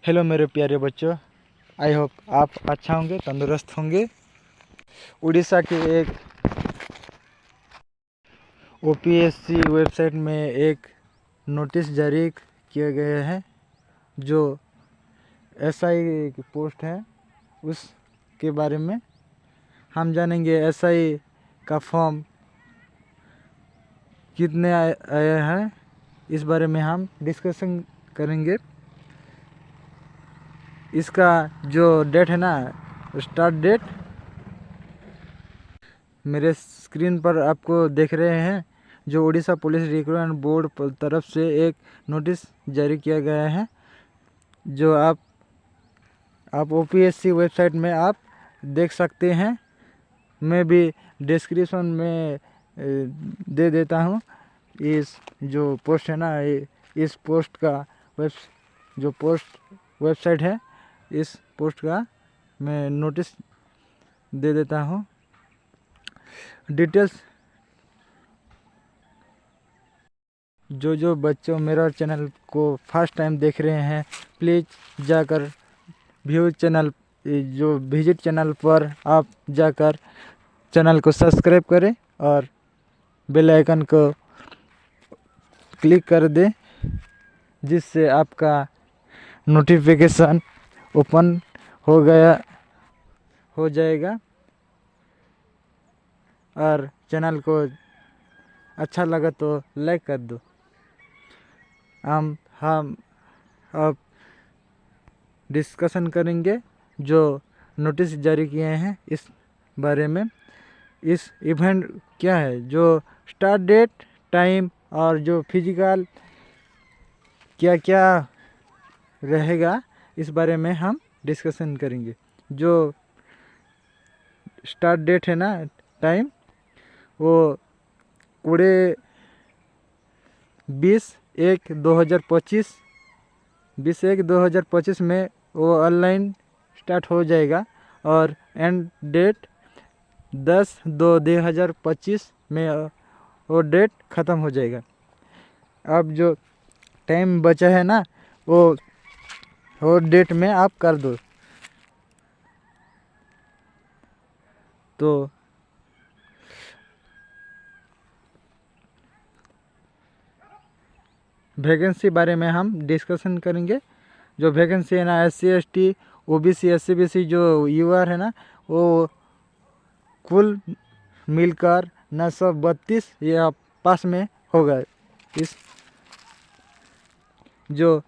Hello मेरे प्यारे बच्चों, आई होप आप अच्छा होंगे, तंदुरुस्त होंगे। उड़ीसा के एक ओपीएससी वेबसाइट में एक नोटिस जारी किए गए हैं जो एसआई की पोस्ट है, उसके बारे में हम जानेंगे। एसआई का फॉर्म कितने आए हैं, इस बारे में हम डिस्कशन करेंगे। इसका जो डेट है ना, स्टार्ट डेट मेरे स्क्रीन पर आपको देख रहे हैं। जो उड़ीसा पुलिस रिक्रूटमेंट बोर्ड तरफ से एक नोटिस जारी किया गया है, जो आप ओपीएससी वेबसाइट में आप देख सकते हैं। मैं भी डिस्क्रिप्शन में दे देता हूँ। इस जो पोस्ट है ना, इस पोस्ट का वेबसाइट है, इस पोस्ट का मैं नोटिस दे देता हूँ। डिटेल्स जो बच्चों मेरा चैनल को फर्स्ट टाइम देख रहे हैं, प्लीज़ जाकर विजिट चैनल पर आप जाकर चैनल को सब्सक्राइब करें और बेल आइकन को क्लिक कर दें, जिससे आपका नोटिफिकेशन ओपन हो जाएगा। और चैनल को अच्छा लगा तो लाइक कर दो। हम अब डिस्कशन करेंगे जो नोटिस जारी किए हैं इस बारे में। इस इवेंट क्या है, जो स्टार्ट डेट, टाइम और जो फिजिकल क्या क्या रहेगा, इस बारे में हम डिस्कशन करेंगे। जो स्टार्ट डेट है ना, टाइम, वो 20/1/2025 में वो ऑनलाइन स्टार्ट हो जाएगा और एंड डेट 10/2/2025 में वो डेट ख़त्म हो जाएगा। अब जो टाइम बचा है ना, वो डेट में आप कर दो। तो वैकेंसी बारे में हम डिस्कशन करेंगे। जो वैकेंसी है ना, SC ST OBC SC BC जो यूआर है ना, वो कुल मिलकर 932 ये पास में होगा। इस जो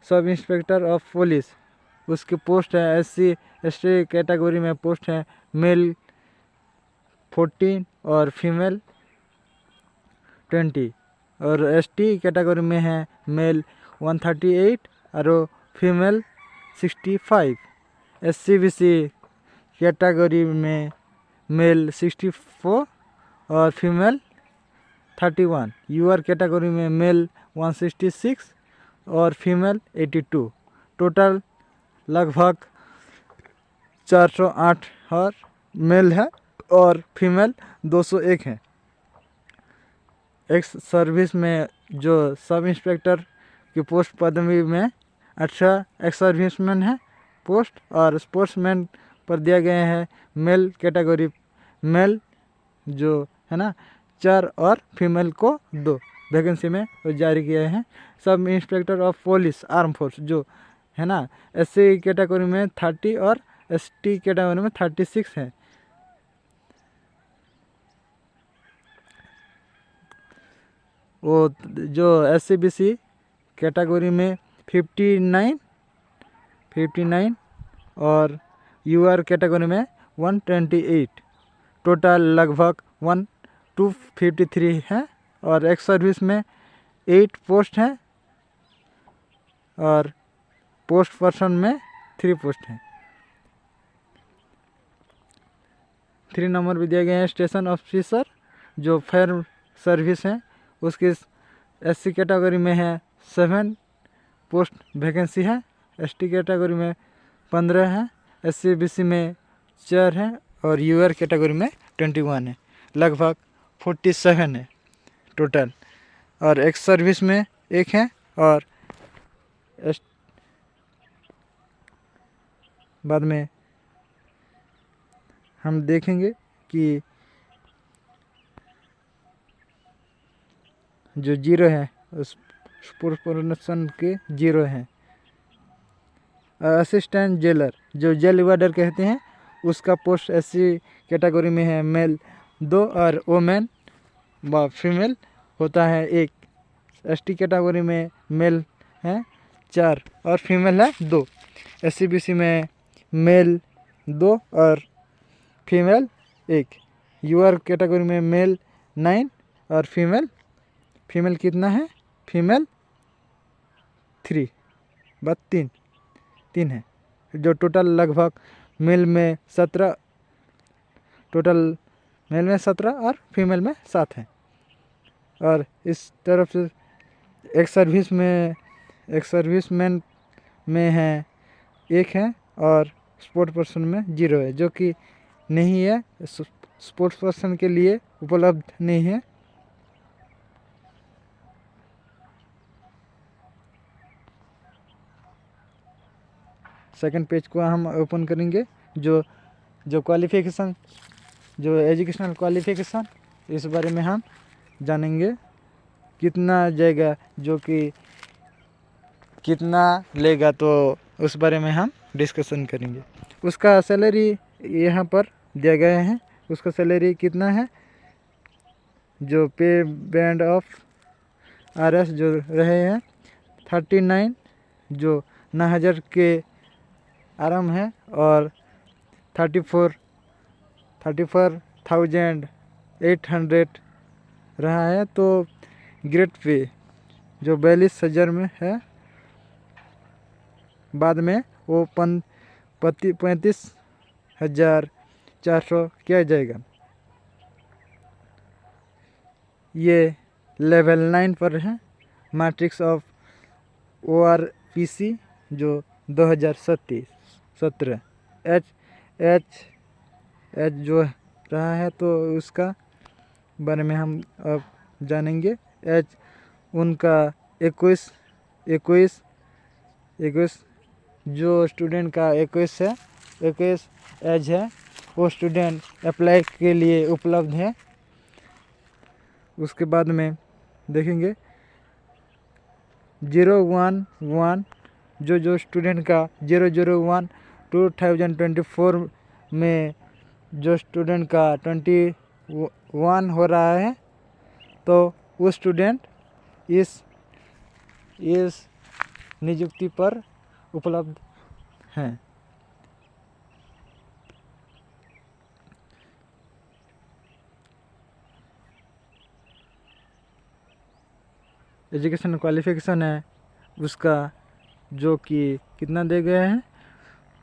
सब इंस्पेक्टर ऑफ पुलिस, उसकी पोस्ट है SC ST कैटेगरी में पोस्ट है मेल 14 और फीमेल 20, और ST कैटेगरी में है मेल 138 और फीमेल 65। SC BC कैटेगरी में मेल 64 और फीमेल 31। यूआर कैटेगरी में मेल 166 और फीमेल 82। टोटल लगभग 408 और मेल है और फीमेल 201 है। एक्स सर्विस में जो सब इंस्पेक्टर की पोस्ट पदवी में 18 एक्स सर्विसमैन है पोस्ट, और स्पोर्ट्समैन पर दिया गया है मेल कैटेगरी मेल जो है ना 4 और फीमेल को 2 वैकेंसी में जारी किए हैं। सब inspector of police arm force जो है ना, SC कैटेगरी में 30 और ST कैटेगरी में 36 है। वो जो SC BC कैटेगरी में 59 और यूआर कैटेगरी में 128। टोटल लगभग 1253 है। और एक्स सर्विस में 8 पोस्ट हैं और पोस्ट पर्सन में 3 पोस्ट हैं। 3 नंबर भी दिए गए हैं स्टेशन ऑफिसर जो फायर सर्विस है, उसकी SC कैटेगरी में है 7 पोस्ट वैकेंसी है। ST कैटेगरी में 15 है, SC BC में 4 है और यूआर कैटेगरी में 21 है। लगभग 47 है टोटल। और एक्स सर्विस में 1 है और बाद में हम देखेंगे कि जो जीरो है उस प्रोपोर्शन के जीरो हैं। असिस्टेंट जेलर जो जेल वार्डर कहते हैं उसका पोस्ट एससी कैटेगरी में है मेल 2 और वोमेन व फीमेल होता है 1। एसटी कैटेगरी में मेल है 4 और फीमेल है 2। एससीबीसी में मेल 2 और फीमेल 1। यूआर कैटेगरी में मेल 9 और फीमेल कितना है? फीमेल 3 बस 3 है। जो टोटल लगभग मेल में 17 और फीमेल में 7 है। और इस तरफ से एक सर्विसमैन में है 1 है और स्पोर्ट पर्सन में 0 है, जो कि नहीं है, स्पोर्ट्स पर्सन के लिए उपलब्ध नहीं है। सेकंड पेज को हम ओपन करेंगे। जो क्वालिफिकेशन, जो एजुकेशनल क्वालिफिकेशन, इस बारे में हम जानेंगे। कितना जाएगा, जो कि कितना लेगा, तो उस बारे में हम डिस्कशन करेंगे। उसका सैलरी यहाँ पर दिया गया है। उसका सैलरी कितना है? जो पे बैंड ऑफ आरएस जो रहे हैं 39 जो 9,000 के आराम है और 34,800 रहा है। तो ग्रेड पे जो 42,000 में है, बाद में वो 35,400 किया जाएगा। ये लेवल 9 पर है। मैट्रिक्स ऑफ ORPC जो 2017 एच जो रहा है, तो उसका बारे में हम अब जानेंगे। एच उनका 21 जो स्टूडेंट का 21 है, 21 एज है, वो स्टूडेंट अप्लाई के लिए उपलब्ध है। उसके बाद में देखेंगे 011 जो स्टूडेंट का 001 2024 में जो स्टूडेंट का 21 हो रहा है, तो वो स्टूडेंट इस नियुक्ति पर उपलब्ध हैं। एजुकेशन क्वालिफिकेशन है उसका, जो कि कितना दे गए हैं,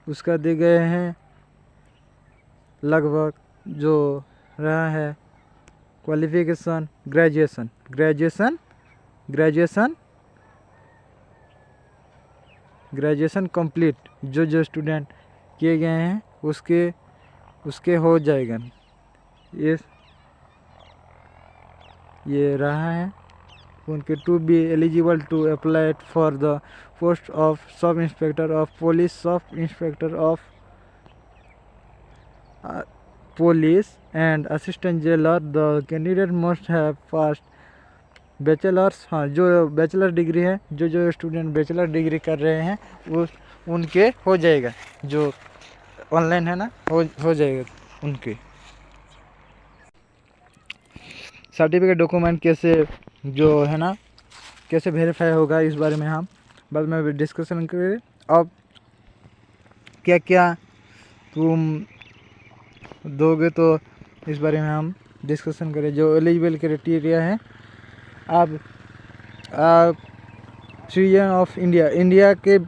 उसका दे गए हैं लगभग जो रहा है क्वालिफिकेशन ग्रेजुएशन कंप्लीट जो स्टूडेंट किए गए हैं उसके हो जाएगा। ये रहा है उनके to be eligible to apply for the post of sub inspector of police, sub inspector of police and assistant jailer. The candidate must have passed bachelors. हाँ, जो बैचलर डिग्री है, जो स्टूडेंट बैचलर डिग्री कर रहे हैं उनके हो जाएगा। जो ऑनलाइन है ना, हो जाएगा उनके। सर्टिफिकेट डॉक्यूमेंट कैसे जो है ना, कैसे वेरीफाई होगा, इस बारे में हम बाद में डिस्कशन करेंगे। अब क्या क्या तुम दोगे, तो इस बारे में हम डिस्कशन करें। जो एलिजिबल क्राइटेरिया है, आप सिटीजन ऑफ इंडिया के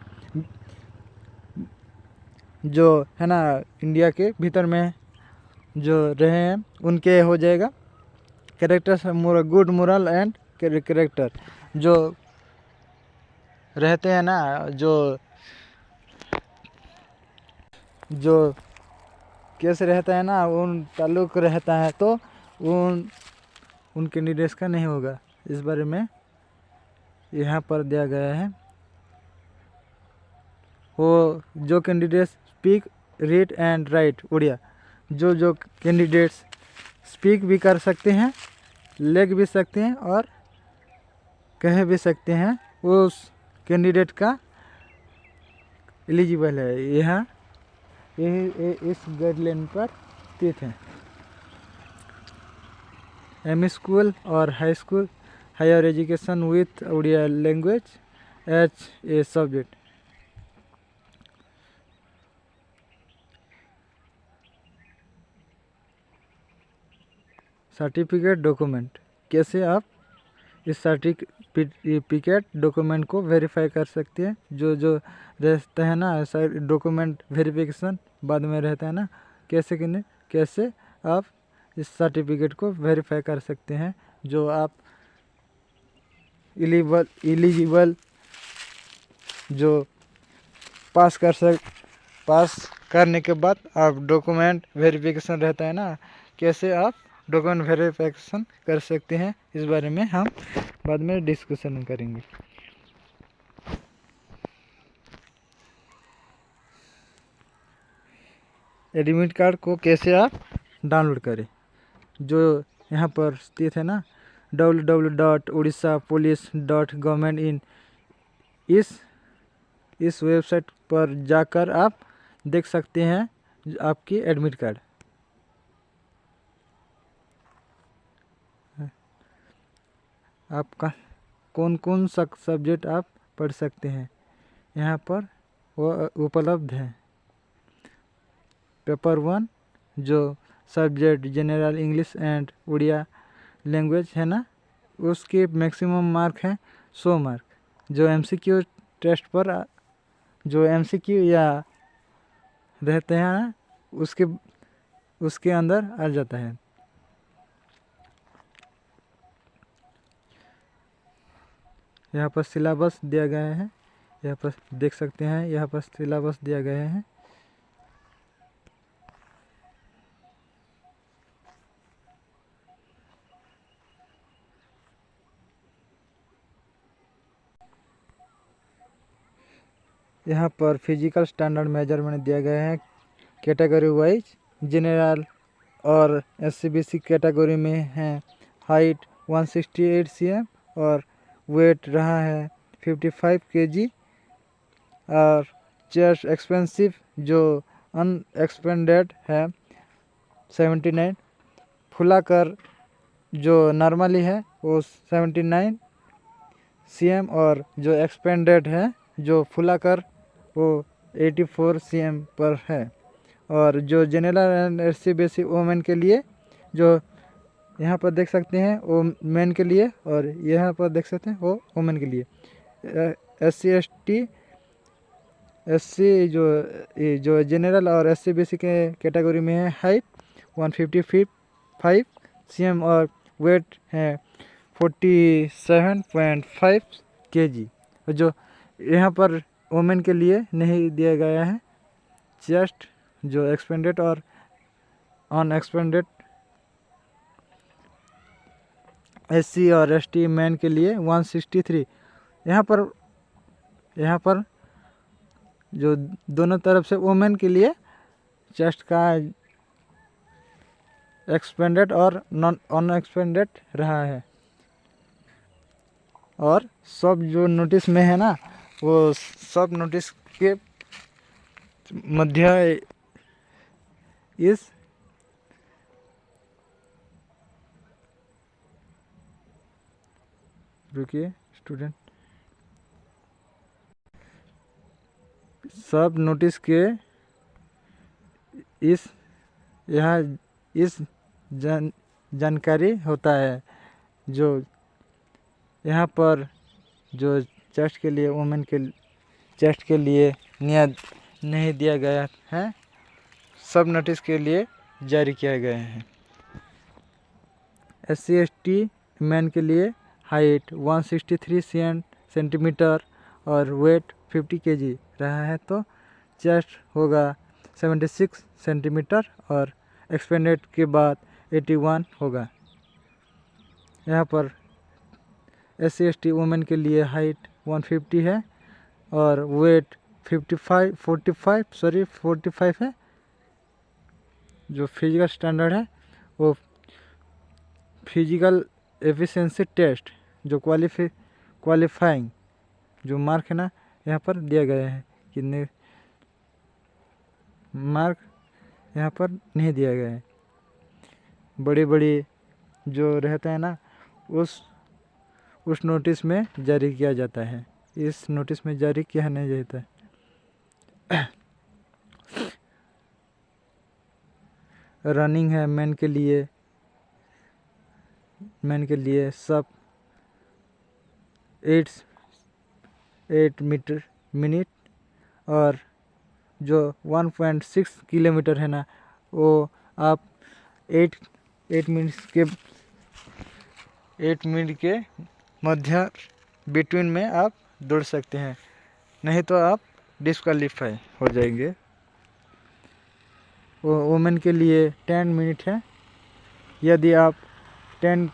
जो है ना, इंडिया के भीतर में जो रहे हैं उनके हो जाएगा। Character good moral and character जो रहते हैं ना, जो कैसे रहता है ना, उन ताल्लुक रहता है, तो उनके निर्देश का नहीं होगा। इस बारे में यहाँ पर दिया गया है। वो जो candidate speak read and write Odia. जो कैंडिडेट्स स्पीक भी कर सकते हैं, लिख भी सकते हैं और कह भी सकते हैं, उस कैंडिडेट का एलिजिबल है। यहाँ यही इस गाइडलाइन पर स्थित है। एम स्कूल और high school higher education with Odia language as a subject. Certificate document, कैसे आप इस सर्टिफिकेट डॉक्यूमेंट को वेरीफाई कर सकते हैं। जो रहता है ना डॉक्यूमेंट वेरिफिकेशन बाद में रहता है ना, कैसे आप इस सर्टिफिकेट को वेरीफाई कर सकते हैं। जो आप एलिजिबल जो पास करने के बाद आप डॉक्यूमेंट वेरिफिकेशन रहता है ना, कैसे आप डॉक्यूमेंट वेरिफिकेशन कर सकते हैं, इस बारे में हम बाद में डिस्कशन करेंगे। एडमिट कार्ड को कैसे आप डाउनलोड करें, जो यहाँ पर स्थित है ना www.odishapolice.gov.in, इस वेबसाइट पर जाकर आप देख सकते हैं आपकी एडमिट कार्ड। आपका कौन सा सब्जेक्ट आप पढ़ सकते हैं, यहाँ पर वो उपलब्ध है। पेपर 1 जो subject general English and Odia language है ना, उसके मैक्सिमम मार्क है 100 मार्क। जो MCQ टेस्ट पर जो MCQ या रहते हैं ना, उसके अंदर आ जाता है। यहाँ पर सिलेबस दिया गया है, यहाँ पर देख सकते हैं, यहाँ पर सिलेबस दिया गया है। यहाँ पर फिजिकल स्टैंडर्ड मेजरमेंट दिया गया है कैटेगरी वाइज। जनरल और SCBC कैटेगरी में है हाइट 168 cm और वेट रहा है 55 kg, और चेस्ट एक्सपेंसिव जो अनएक्सपेंडेड है 79, फुलाकर जो नॉर्मली है वो 79 cm, और जो एक्सपेंडेड है जो फुलाकर वो 84 cm पर है। और जो जनरल एंड SCBC वोमेन के लिए जो यहाँ पर देख सकते हैं वो मेन के लिए, और यहाँ पर देख सकते हैं वो वोमेन के लिए। SC जो जनरल और SCBC के कैटेगरी में है हाइट 155 cm और वेट है 47.5 kg। जो यहाँ पर वोमेन के लिए नहीं दिया गया है चेस्ट जो एक्सपेंडेड और अनएक्सपेंडेड। SC और ST मैन के लिए 163। यहाँ पर जो दोनों तरफ से वोमेन के लिए चेस्ट का एक्सपेंडेड और नॉन अनएक्सपेंडेड रहा है। और सब जो नोटिस में है ना, वो सब नोटिस के मध्य इस रुकिए स्टूडेंट, सब नोटिस के इस जानकारी होता है। जो यहाँ पर जो चेस्ट के लिए वुमेन के चेस्ट के लिए नियत नहीं दिया गया है, सब नोटिस के लिए जारी किया गया है। SC ST मैन के लिए हाइट 163 सेंटीमीटर और वेट 50 kg रहा है, तो चेस्ट होगा 76 सेंटीमीटर और एक्सपेंडेड के बाद 81 होगा। यहाँ पर SC ST वुमेन के लिए हाइट 150 है और वेट 45 है जो फिजिकल स्टैंडर्ड है, वो फिजिकल एफिशिएंसी टेस्ट जो क्वालिफाइंग जो मार्क है ना यहाँ पर दिया गया है। कितने मार्क यहाँ पर नहीं दिया गया है। बड़ी बड़ी जो रहता है ना उस नोटिस में जारी किया जाता है, इस नोटिस में जारी किया नहीं जाता है। रनिंग है मैन के लिए सब 8 मीटर मिनट, और जो 1.6 किलोमीटर है ना वो आप 8 मिनट के मध्य बिटवीन में आप दौड़ सकते हैं, नहीं तो आप डिस्क्वालीफाई हो जाएंगे। वुमेन के लिए 10 मिनट है। यदि आप 10 मिनट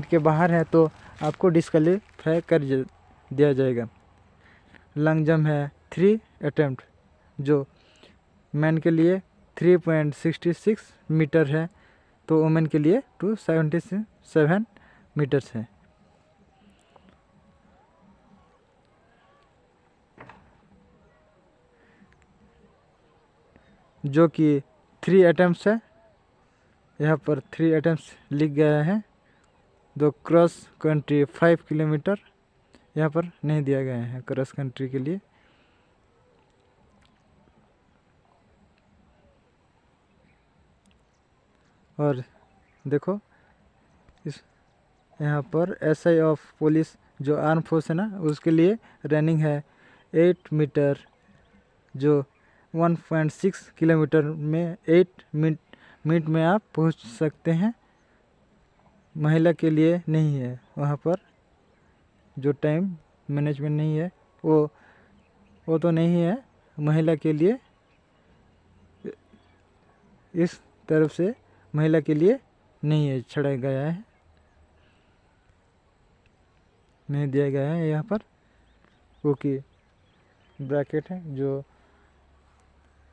के बाहर है तो आपको डिस्क्वालीफाई कर दिया जाएगा। लॉन्ग जंप है 3 अटेम्प्ट जो मैन के लिए 3.66 मीटर है, तो वुमेन के लिए 277 मीटर्स है। जो कि 3 अटेम्प्ट्स है, यहाँ पर 3 अटेम्प्ट्स लिख गया है। दो क्रॉस कंट्री 5 किलोमीटर यहाँ पर नहीं दिया गया है क्रॉस कंट्री के लिए। और देखो इस यहाँ पर एसआई ऑफ पुलिस जो आर्म फोर्स है ना उसके लिए रनिंग है 8 मीटर जो 1.6 किलोमीटर में 8 मिनट में आप पहुँच सकते हैं। महिला के लिए नहीं है, वहाँ पर जो टाइम मैनेजमेंट नहीं है वो तो नहीं है। महिला के लिए इस तरफ से महिला के लिए नहीं है, छड़ा गया है, नहीं दिया गया है यहाँ पर, क्योंकि ब्रैकेट है जो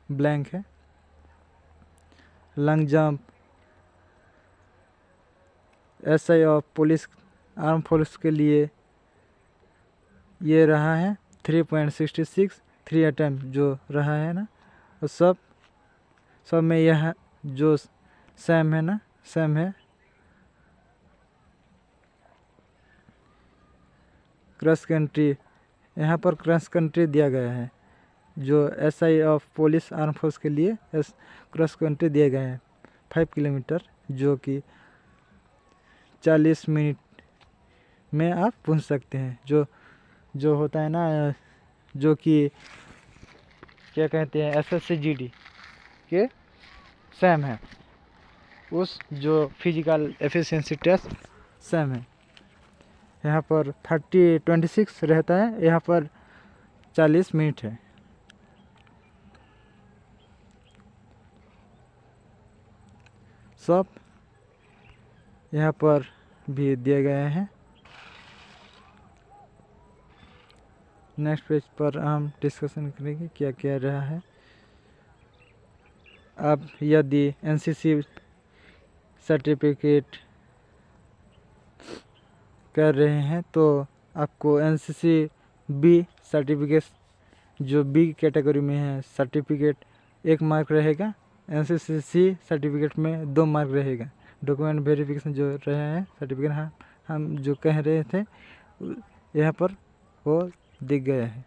ब्लैंक है। Long jump SI of police arm force के लिए ये रहा है 3.66 3 अटेम्प्ट जो रहा है ना, और सब में यह जो सेम है ना सेम है। क्रॉस कंट्री यहाँ पर क्रॉस कंट्री दिया गया है जो SI of police arm force के लिए क्रॉस कंट्री दिए गए हैं 5 किलोमीटर जो कि 40 मिनट में आप पहुंच सकते हैं। जो होता है ना जो कि क्या कहते हैं SSCGD के सेम है, उस जो फिजिकल एफिशिएंसी टेस्ट सेम है। यहाँ पर 26 रहता है, यहाँ पर 40 मिनट है। सब यहाँ पर भी दिए गए हैं। नेक्स्ट पेज पर हम डिस्कशन करेंगे क्या क्या रहा है। आप यदि NCC सर्टिफिकेट कर रहे हैं तो आपको NCC B सर्टिफिकेट जो B कैटेगरी में है सर्टिफिकेट 1 मार्क रहेगा। NCC C सर्टिफिकेट में 2 मार्क रहेगा। डॉक्यूमेंट वेरिफिकेशन जो रहे हैं सर्टिफिकेट हम जो कह रहे थे यहाँ पर वो दिख गया है।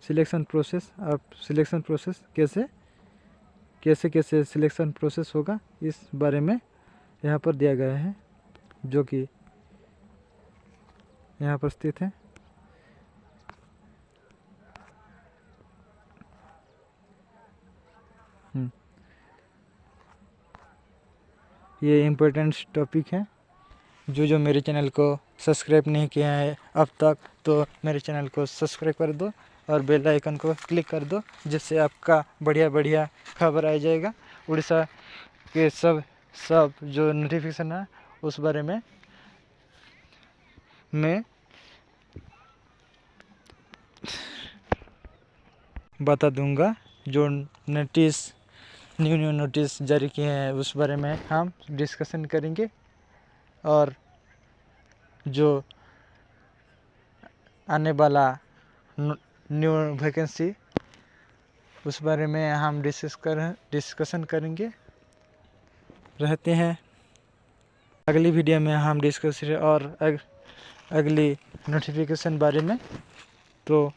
सिलेक्शन प्रोसेस, अब सिलेक्शन प्रोसेस कैसे सिलेक्शन प्रोसेस होगा इस बारे में यहाँ पर दिया गया है जो कि यहाँ पर स्थित है। ये इम्पोर्टेंट टॉपिक है। जो मेरे चैनल को सब्सक्राइब नहीं किया है अब तक तो मेरे चैनल को सब्सक्राइब कर दो और बेल आइकन को क्लिक कर दो, जिससे आपका बढ़िया खबर आ जाएगा। उड़ीसा के सब जो नोटिफिकेशन है उस बारे में मैं बता दूंगा। जो न्यू नोटिस जारी किए हैं उस बारे में हम डिस्कशन करेंगे, और जो आने वाला न्यू वैकेंसी उस बारे में हम डिस्कशन करेंगे रहते हैं। अगली वीडियो में हम डिस्कस और अगली नोटिफिकेशन बारे में। तो